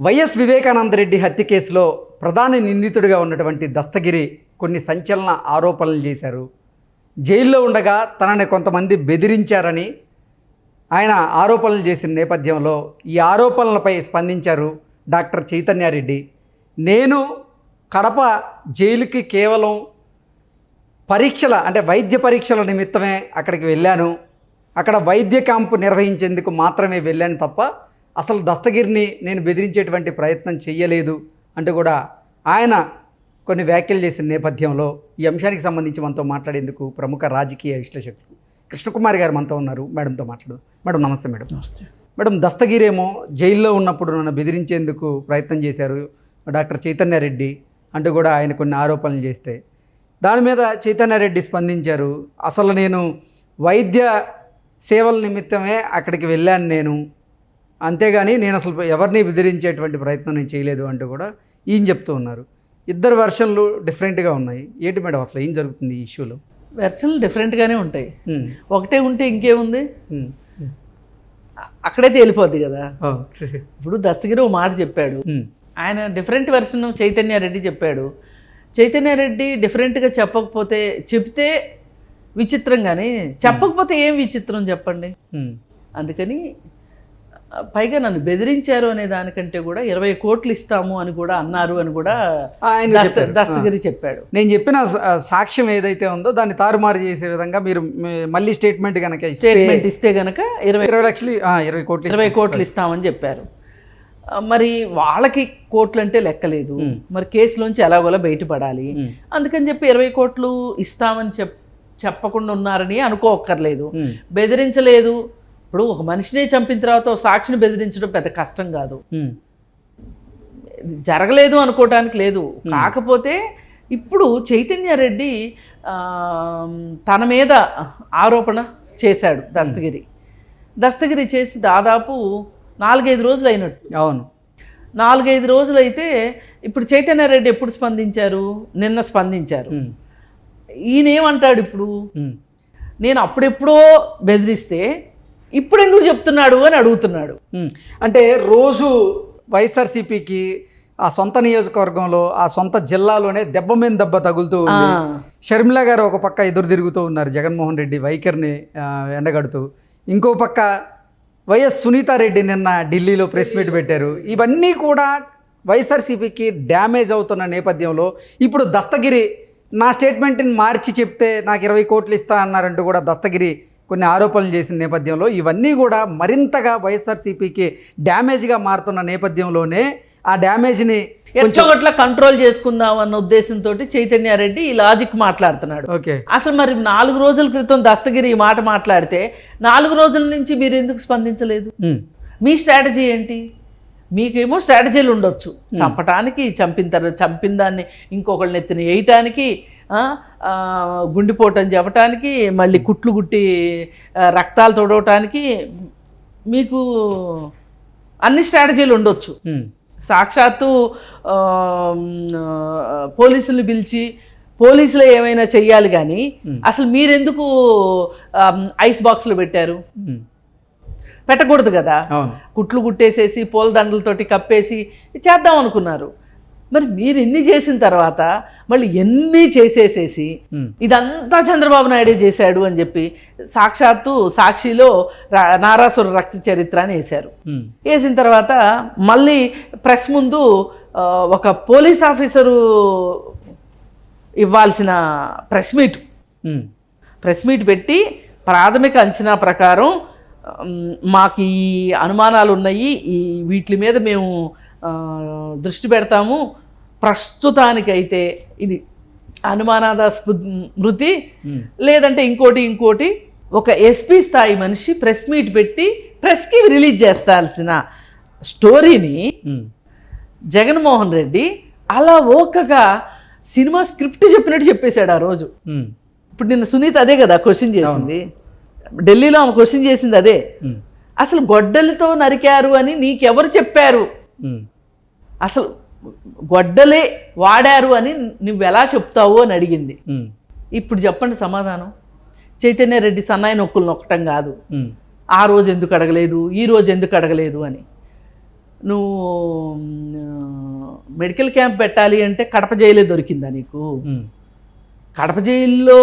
YS Vivekananda Reddy హత్య కేసులో ప్రధాన నిందితుడిగా ఉన్నటువంటి దస్తగిరి కొన్ని సంచలన ఆరోపణలు చేశారు. జైల్లో ఉండగా తనని కొంతమంది బెదిరించారని ఆయన ఆరోపణలు చేసిన నేపథ్యంలో ఈ ఆరోపణలపై స్పందించారు డాక్టర్ చైతన్యారెడ్డి. నేను కడప జైలుకి కేవలం పరీక్షల వైద్య పరీక్షల నిమిత్తమే అక్కడికి వెళ్ళాను. అక్కడ వైద్య క్యాంపు నిర్వహించేందుకు మాత్రమే వెళ్ళాను తప్ప అసలు దస్తగిరిని నేను బెదిరించేటువంటి ప్రయత్నం చేయలేదు అంటూ కూడా ఆయన కొన్ని వ్యాఖ్యలు చేసిన నేపథ్యంలో ఈ అంశానికి సంబంధించి మనతో మాట్లాడేందుకు ప్రముఖ రాజకీయ విశ్లేషకులు కృష్ణకుమారి గారు మనతో ఉన్నారు. మేడంతో మాట్లాడు. మేడం నమస్తే. మేడం నమస్తే. మేడం, దస్తగిరి ఏమో జైల్లో ఉన్నప్పుడు నన్ను బెదిరించేందుకు ప్రయత్నం చేశారు డాక్టర్ చైతన్యారెడ్డి అంటూ కూడా ఆయన కొన్ని ఆరోపణలు చేస్తే దాని మీద చైతన్యారెడ్డి స్పందించారు. అసలు నేను వైద్య సేవల నిమిత్తమే అక్కడికి వెళ్ళాను నేను, అంతేగాని నేను అసలు ఎవరిని బెదిరించేటువంటి ప్రయత్నం నేను చేయలేదు అంటూ కూడా ఈయన చెప్తూ ఉన్నారు. ఇద్దరు వెర్షన్లు డిఫరెంట్గా ఉన్నాయి. ఏంటి మేడం అసలు ఏం జరుగుతుంది ఈ ఇష్యూలో? వెర్షన్లు డిఫరెంట్గానే ఉంటాయి. ఒకటే ఉంటే ఇంకేముంది, అక్కడే తేలిపోద్ది కదా. ఇప్పుడు దస్తగిరి ఓ మాట చెప్పాడు, ఆయన డిఫరెంట్ వెర్షన్ చైతన్యారెడ్డి చెప్పాడు. చైతన్యారెడ్డి డిఫరెంట్గా చెప్పకపోతే చెప్తే విచిత్రం, కానీ చెప్పకపోతే ఏం విచిత్రం చెప్పండి. అందుకని పైగా నన్ను బెదిరించారు అనే దానికంటే కూడా 20 కోట్లు ఇస్తాము అని కూడా అన్నారు అని కూడా దస్తగిరి చెప్పాడు. నేను చెప్పిన సాక్ష్యం ఏదైతే ఉందో దాన్ని తారుమారు చేసే విధంగా మీరు మళ్ళీ స్టేట్మెంట్ ఇస్తే గనక 20 కోట్లు ఇస్తామని చెప్పారు. మరి వాళ్ళకి కోట్లు అంటే లెక్కలేదు, మరి కేసులోంచి ఎలాగోలా బయటపడాలి. అందుకని చెప్పి 20 కోట్లు ఇస్తామని చెప్పకుండా ఉన్నారని అనుకోక్కర్లేదు. బెదిరించలేదు. ఇప్పుడు ఒక మనిషినే చంపిన తర్వాత ఒక సాక్షిని బెదిరించడం పెద్ద కష్టం కాదు. జరగలేదు అనుకోవటానికి లేదు. కాకపోతే ఇప్పుడు చైతన్యారెడ్డి తన మీద ఆరోపణ చేశాడు దస్తగిరి చేసి దాదాపు 4-5 రోజులు అయినట్టు. అవును, 4-5 రోజులు అయితే ఇప్పుడు చైతన్యారెడ్డి ఎప్పుడు స్పందించారు? నిన్న స్పందించారు. ఈయనేమంటాడు ఇప్పుడు, నేను అప్పుడెప్పుడో బెదిరిస్తే ఇప్పుడు ఎందుకు చెప్తున్నాడు అని అడుగుతున్నాడు. అంటే రోజు వైఎస్ఆర్సీపీకి ఆ సొంత నియోజకవర్గంలో ఆ సొంత జిల్లాలోనే దెబ్బ మీద దెబ్బ తగులుతూ ఉంది. షర్మిల గారు ఒక పక్క ఎదురు తిరుగుతూ ఉన్నారు జగన్మోహన్ రెడ్డి వైఖరిని ఎండగడుతూ. ఇంకో పక్క వైఎస్ సునీతారెడ్డి నిన్న ఢిల్లీలో ప్రెస్ మీట్ పెట్టారు. ఇవన్నీ కూడా వైఎస్ఆర్సీపీకి డ్యామేజ్ అవుతున్న నేపథ్యంలో ఇప్పుడు దస్తగిరి నా స్టేట్మెంట్ని మార్చి చెప్తే నాకు 20 కోట్లు ఇస్తా అన్నారంటూ కూడా దస్తగిరి కొన్ని ఆరోపణలు చేసిన నేపథ్యంలో ఇవన్నీ కూడా మరింతగా వైఎస్ఆర్సీపీకి డ్యామేజ్గా మారుతున్న నేపథ్యంలోనే ఆ డ్యామేజ్ని కొంచెం కంట్రోల్ చేసుకుందాం అన్న ఉద్దేశంతో చైతన్యారెడ్డి ఈ లాజిక్ మాట్లాడుతున్నాడు. ఓకే, అసలు మరి 4 రోజుల క్రితం దస్తగిరి ఈ మాట మాట్లాడితే 4 రోజుల నుంచి మీరు ఎందుకు స్పందించలేదు? మీ స్ట్రాటజీ ఏంటి? మీకేమో స్ట్రాటజీలు ఉండొచ్చు, చంపటానికి, చంపిన దాన్ని ఇంకొకళ్ళని ఎత్తిన వేయటానికి, గుండిపోటని చెప్పటానికి, మళ్ళీ కుట్లు గుట్టి రక్తాలు తొడవటానికి మీకు అన్ని స్ట్రాటజీలు ఉండొచ్చు. సాక్షాత్తు పోలీసులు పిలిచి పోలీసులు ఏమైనా చెయ్యాలి, కానీ అసలు మీరెందుకు ఐస్ బాక్స్లో పెట్టారు? పెట్టకూడదు కదా. కుట్లు కుట్టేసేసి పూలదండలతోటి కప్పేసి చేద్దాం అనుకున్నారు. మరి మీరు ఎన్ని చేసిన తర్వాత మళ్ళీ ఎన్ని చేసేసేసి ఇదంతా చంద్రబాబు నాయుడే చేశాడు అని చెప్పి సాక్షాత్తు సాక్షిలో నారాసుర రక్త చరిత్ర అని వేశారు. వేసిన తర్వాత మళ్ళీ ప్రెస్ ముందు ఒక పోలీస్ ఆఫీసరు ఇవ్వాల్సిన ప్రెస్ మీట్ పెట్టి ప్రాథమిక అంచనా ప్రకారం మాకు ఈ అనుమానాలు ఉన్నాయి, వీటి మీద మేము దృష్టి పెడతాము, ప్రస్తుతానికైతే ఇది అనుమానాద స్మృతి, లేదంటే ఇంకోటి ఒక ఎస్పీ స్థాయి మనిషి ప్రెస్ మీట్ పెట్టి ప్రెస్కి రిలీజ్ చేస్తాల్సిన స్టోరీని జగన్మోహన్ రెడ్డి అలా ఓకగా సినిమా స్క్రిప్ట్ చెప్పినట్టు చెప్పేశాడు ఆ రోజు. ఇప్పుడు నిన్న సునీత అదే కదా క్వశ్చన్ చేసింది, ఢిల్లీలో ఆమె క్వశ్చన్ చేసింది అదే. అసలు గొడ్డలితో నరికారు అని నీకెవరు చెప్పారు? అసలు గొడ్డలే వాడారు అని నువ్వు ఎలా చెప్తావు అని అడిగింది. ఇప్పుడు చెప్పండి సమాధానం. చైతన్యారెడ్డి సన్నాయి నొక్కులు నొక్కటం కాదు, ఆ రోజు ఎందుకు అడగలేదు, ఈ రోజు ఎందుకు అడగలేదు అని. నువ్వు మెడికల్ క్యాంప్ పెట్టాలి అంటే కడప జైలే దొరికిందా నీకు? కడప జైల్లో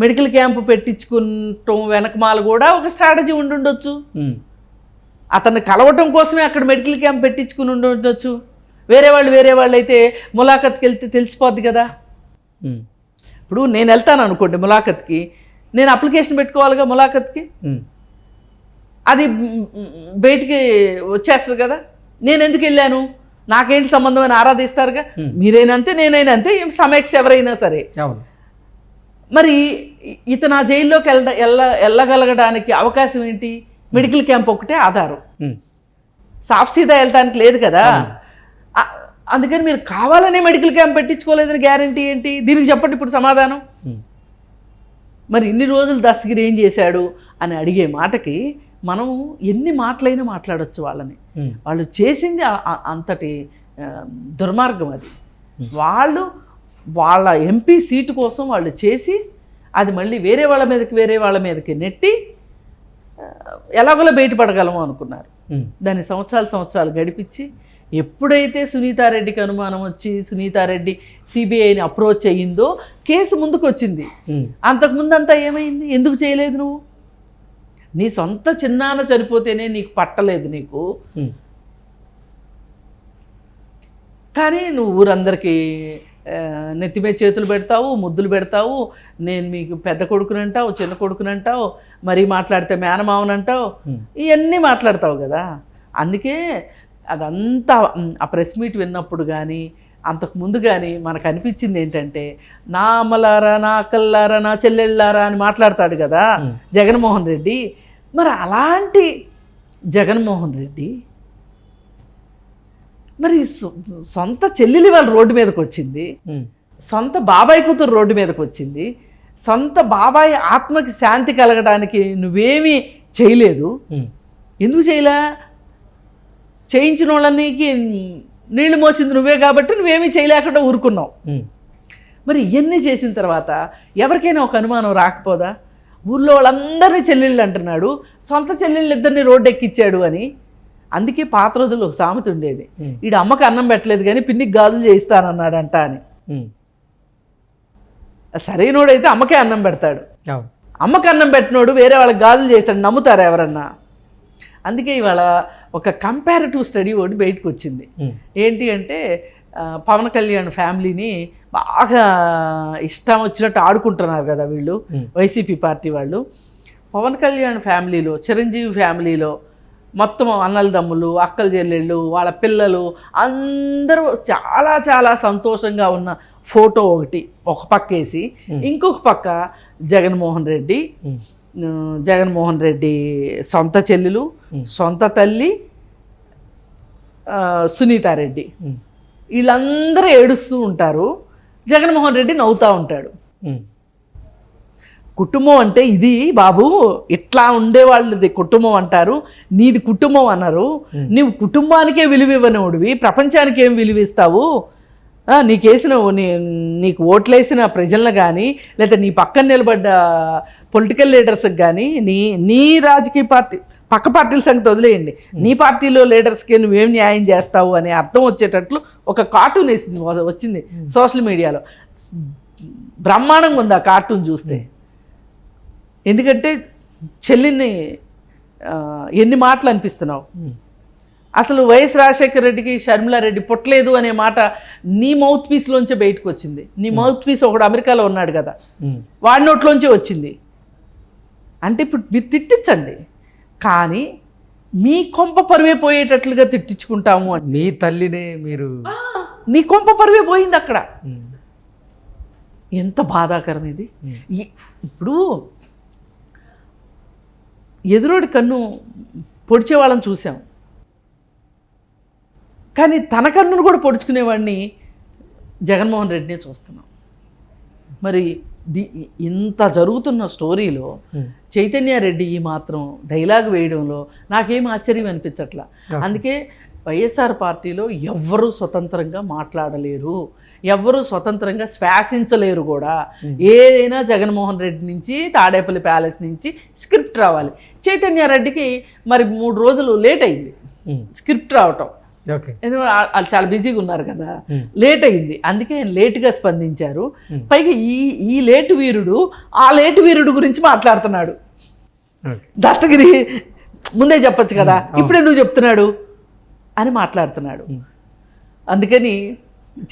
మెడికల్ క్యాంపు పెట్టించుకుంటాం వెనకమాల కూడా ఒక స్ట్రాటజీ ఉండుండొచ్చు. అతన్ని కలవటం కోసమే అక్కడ మెడికల్ క్యాంప్ పెట్టించుకుని ఉండొచ్చు. వేరే వాళ్ళు అయితే ములాఖత్కి వెళ్తే తెలిసిపోద్ది కదా. ఇప్పుడు నేను వెళ్తాను అనుకోండి ములాఖత్కి, నేను అప్లికేషన్ పెట్టుకోవాలిగా ములాఖత్కి, అది బయటికి వచ్చేస్తుంది కదా. నేను ఎందుకు వెళ్ళాను, నాకేంటి సంబంధం అని ఆరాధిస్తారుగా. మీరైనంతే నేనైనా అంతే, సమయక్స్ ఎవరైనా సరే. మరి ఇతను ఆ జైల్లోకి వెళ్ళగలగడానికి అవకాశం ఏంటి? మెడికల్ క్యాంప్ ఒకటే ఆధారం. సాఫ్ సీదా వెళ్ళటానికి లేదు కదా. అందుకని మీరు కావాలనే మెడికల్ క్యాంప్ పెట్టించుకోలేదని గ్యారంటీ ఏంటి? దీనికి చెప్పండి ఇప్పుడు సమాధానం. మరి ఇన్ని రోజులు దస్తగిరి ఏం చేశాడు అని అడిగే మాటకి మనం ఎన్ని మాటలైనా మాట్లాడవచ్చు వాళ్ళని. వాళ్ళు చేసింది అంతటి దుర్మార్గం అది. వాళ్ళ ఎంపీ సీటు కోసం వాళ్ళు చేసి అది మళ్ళీ వేరే వాళ్ళ మీదకి నెట్టి ఎలాగోలా బయటపడగలము అనుకున్నారు. దాన్ని సంవత్సరాలు గడిపించి ఎప్పుడైతే సునీతారెడ్డికి అనుమానం వచ్చి సునీతారెడ్డి సిబిఐని అప్రోచ్ అయ్యిందో కేసు ముందుకు వచ్చింది. అంతకుముందంతా ఏమైంది? ఎందుకు చేయలేదు నువ్వు? నీ సొంత చిన్నాన్న చనిపోతేనే నీకు పట్టలేదు నీకు, కానీ నువ్వు ఊరందరికీ నెత్తిమే చేతులు పెడతావు, ముద్దులు పెడతావు. నేను మీకు పెద్ద కొడుకునంటావు, చిన్న కొడుకునంటావు, మరీ మాట్లాడితే మేనమావనంటావు, ఇవన్నీ మాట్లాడతావు కదా. అందుకే అదంతా ఆ ప్రెస్ మీట్ విన్నప్పుడు కానీ అంతకుముందు కానీ మనకు అనిపించింది ఏంటంటే, నా అమ్మలారా, నా అక్కల్లారా, నా చెల్లెళ్ళారా అని మాట్లాడతాడు కదా జగన్మోహన్ రెడ్డి. మరి అలాంటి జగన్మోహన్ రెడ్డి మరి సొంత చెల్లెలి వాళ్ళ రోడ్డు మీదకి వచ్చింది, సొంత బాబాయ్ కూతురు రోడ్డు మీదకి వచ్చింది, సొంత బాబాయ్ ఆత్మకి శాంతి కలగడానికి నువ్వేమీ చేయలేదు. ఎందుకు చేయలే? చేయించిన వాళ్ళకి నీళ్లు మోసింది నువ్వే కాబట్టి నువ్వేమీ చేయలేకుండా ఊరుకున్నావు. మరి ఇవన్నీ చేసిన తర్వాత ఎవరికైనా ఒక అనుమానం రాకపోదా? ఊళ్ళో వాళ్ళందరినీ చెల్లెళ్ళు అంటున్నాడు, సొంత చెల్లెళ్ళు ఇద్దరిని రోడ్డు ఎక్కిచ్చాడు అని. అందుకే పాత రోజుల్లో ఒక సామెత ఉండేది, ఈడు అమ్మకి అన్నం పెట్టలేదు కానీ పిన్నికి గాజులు చేయిస్తానన్నాడంట అని. సరైనోడైతే అమ్మకే అన్నం పెడతాడు, అమ్మకి అన్నం పెట్టినోడు వేరే వాళ్ళకి గాజులు చేస్తాడు. నమ్ముతారా ఎవరన్నా? అందుకే ఇవాళ ఒక కంపారిటివ్ స్టడీ ఒకటి బయటకు వచ్చింది. ఏంటి అంటే, పవన్ కళ్యాణ్ ఫ్యామిలీని బాగా ఇష్టం వచ్చినట్టు ఆడుకుంటున్నారు కదా వీళ్ళు, వైసీపీ పార్టీ వాళ్ళు. పవన్ కళ్యాణ్ ఫ్యామిలీలో, చిరంజీవి ఫ్యామిలీలో మొత్తం అన్నల దమ్ములు, అక్కల చెల్లెళ్ళు, వాళ్ళ పిల్లలు అందరూ చాలా చాలా సంతోషంగా ఉన్న ఫోటో ఒకటి ఒక పక్క వేసి, ఇంకొక పక్క జగన్మోహన్ రెడ్డి సొంత చెల్లెలు, సొంత తల్లి సునీతారెడ్డి, వీళ్ళందరూ ఏడుస్తూ ఉంటారు, జగన్మోహన్ రెడ్డి నవ్వుతూ ఉంటాడు. కుటుంబం అంటే ఇది బాబు, ఇట్లా ఉండేవాళ్ళది కుటుంబం అంటారు, నీది కుటుంబం అన్నారు. నీవు కుటుంబానికే విలువ ఇవ్వనివాడివి, ప్రపంచానికి ఏం విలువ ఇస్తావు? నీకేసిన నీకు ఓట్లేసిన ప్రజలను కానీ, లేదా నీ పక్కన నిలబడ్డ పొలిటికల్ లీడర్స్కి కానీ, నీ రాజకీయ పార్టీ పక్క పార్టీల సంగతి వదిలేయండి, నీ పార్టీలో లీడర్స్కి నువ్వేం న్యాయం చేస్తావు అనే అర్థం వచ్చేటట్లు ఒక కార్టూన్ వచ్చింది సోషల్ మీడియాలో. బ్రహ్మాండంగా ఉంది ఆ కార్టూన్ చూస్తే. ఎందుకంటే చెల్లిని ఎన్ని మాటలు అనిపిస్తున్నావు. అసలు వైఎస్ రాజశేఖర రెడ్డికి షర్మిలారెడ్డి పుట్టలేదు అనే మాట నీ మౌత్ పీస్లోంచే బయటకు వచ్చింది. నీ మౌత్ పీస్ ఒకడు అమెరికాలో ఉన్నాడు కదా, వాడి నోట్లోంచే వచ్చింది. అంటే ఇప్పుడు మీరు తిట్టించండి, కానీ మీ కొంప పరువే పోయేటట్లుగా తిట్టించుకుంటాము అంటే మీ తల్లినే మీరు, నీ కొంప పరువే పోయింది అక్కడ. ఎంత బాధాకరం ఇది. ఇప్పుడు ఎదురోడి కన్ను పొడిచే వాళ్ళని చూసాం, కానీ తన కన్నును కూడా పొడుచుకునేవాడిని జగన్మోహన్ రెడ్డినే చూస్తున్నాం. మరి ఇంత జరుగుతున్న స్టోరీలో చైతన్యారెడ్డి ఈ మాత్రం డైలాగ్ వేయడంలో నాకేం ఆశ్చర్యం అనిపించట్లా. అందుకే వైఎస్ఆర్ పార్టీలో ఎవ్వరూ స్వతంత్రంగా మాట్లాడలేరు, ఎవ్వరూ స్వతంత్రంగా శ్వాసించలేరు కూడా. ఏదైనా జగన్మోహన్ రెడ్డి నుంచి, తాడేపల్లి ప్యాలెస్ నుంచి స్క్రిప్ట్ రావాలి. చైతన్యారెడ్డికి మరి 3 రోజులు లేట్ అయింది స్క్రిప్ట్ రావటం. ఓకే. ఎందుకంటే వాళ్ళు చాలా బిజీగా ఉన్నారు కదా, లేట్ అయింది, అందుకే ఆయన లేటుగా స్పందించారు. పైగా ఈ లేటు వీరుడు ఆ లేటు వీరుడు గురించి మాట్లాడుతున్నాడు. ఓకే. దస్తగిరి ముందే చెప్పొచ్చు కదా, ఇప్పుడు ఎందుకు చెప్తున్నాడు అని మాట్లాడుతున్నాడు. అందుకని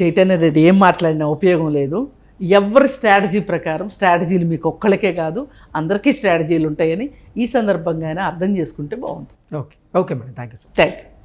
చైతన్య రెడ్డి ఏం మాట్లాడినా ఉపయోగం లేదు. ఎవరి స్ట్రాటజీ ప్రకారం, స్ట్రాటజీలు మీకు ఒక్కళ్ళకే కాదు అందరికీ స్ట్రాటజీలు ఉంటాయని ఈ సందర్భంగా అయినా అర్థం చేసుకుంటే బాగుంటుంది. Okay. Okay madam, thank you so much. Thank you.